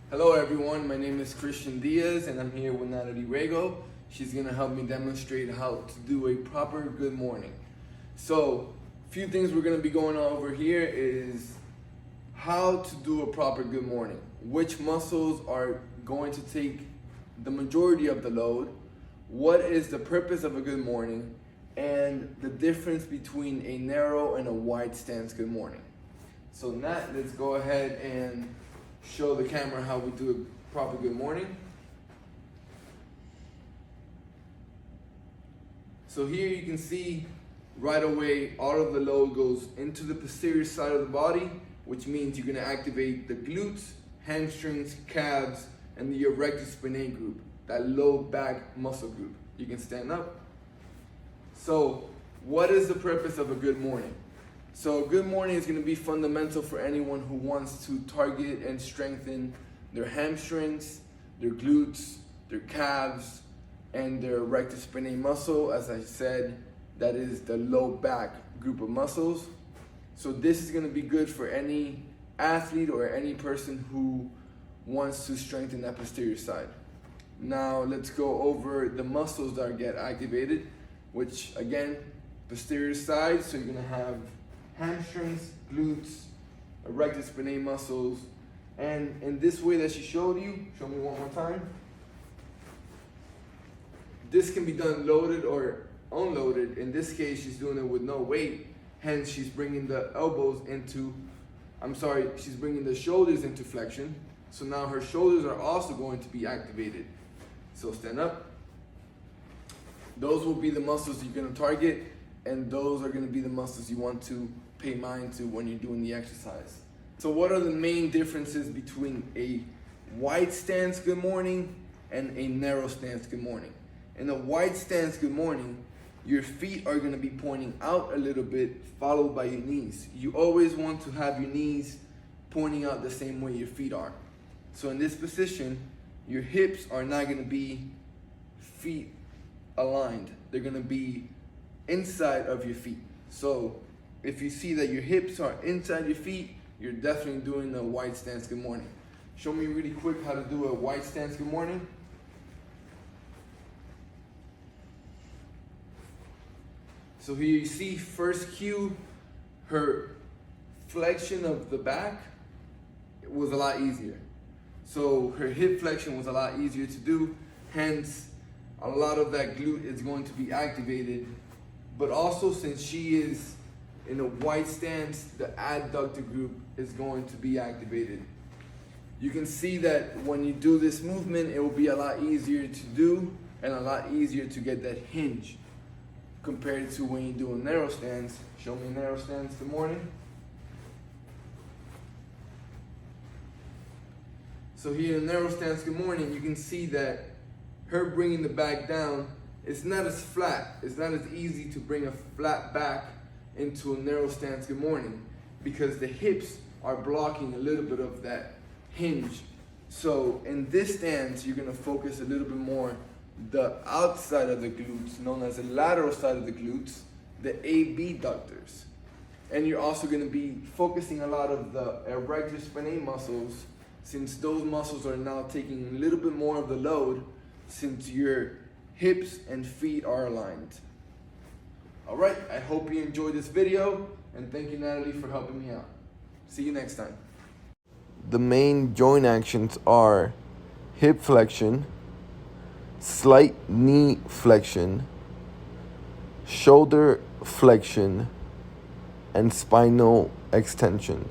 Hello everyone, my name is Christian Diaz and I'm here with Natalie Rego. She's gonna help me demonstrate how to do a proper good morning. So, a few things we're gonna be going over here is how to do a proper good morning. Which muscles are going to take the majority of the load? What is the purpose of a good morning? And the difference between a narrow and a wide stance good morning. So Nat, let's go ahead and show the camera how we do a proper good morning. So here you can see right away all of the load goes into the posterior side of the body, which means you're going to activate the glutes, hamstrings, calves, and the erector spinae group, that low back muscle group. You can stand up. So what is the purpose of a good morning? So a good morning is going to be fundamental for anyone who wants to target and strengthen their hamstrings, their glutes, their calves, and their erector spinae muscle. As I said, that is the low back group of muscles. So this is going to be good for any athlete or any person who wants to strengthen that posterior side. Now let's go over the muscles that get activated, which again, posterior side, so you're going to have hamstrings, glutes, erector spinae muscles, and in this way that she showed you, show me one more time. This can be done loaded or unloaded. In this case, she's doing it with no weight, hence she's bringing the she's bringing the shoulders into flexion. So now her shoulders are also going to be activated. So stand up. Those will be the muscles you're going to target, and those are going to be the muscles you want to pay mind to when you're doing the exercise. So what are the main differences between a wide stance good morning and a narrow stance good morning? In a wide stance good morning, your feet are going to be pointing out a little bit, followed by your knees. You always want to have your knees pointing out the same way your feet are. So in this position, your hips are not going to be feet aligned. They're going to be inside of your feet. So if you see that your hips are inside your feet, you're definitely doing a wide stance good morning. Show me really quick how to do a wide stance good morning. So here you see first cue, her flexion of the back was a lot easier. So her hip flexion was a lot easier to do, hence a lot of that glute is going to be activated. But also, since she is in a wide stance, the adductor group is going to be activated. You can see that when you do this movement, it will be a lot easier to do and a lot easier to get that hinge compared to when you do a narrow stance. Show me a narrow stance good morning. So here in narrow stance good morning, you can see that her bringing the back down, it's not as flat. It's not as easy to bring a flat back into a narrow stance good morning because the hips are blocking a little bit of that hinge. So in this stance, you're gonna focus a little bit more the outside of the glutes, known as the lateral side of the glutes, the abductors. And you're also gonna be focusing a lot of the erector spinae muscles, since those muscles are now taking a little bit more of the load since your hips and feet are aligned. All right, I hope you enjoyed this video, and thank you, Natalie, for helping me out. See you next time. The main joint actions are hip flexion, slight knee flexion, shoulder flexion, and spinal extension.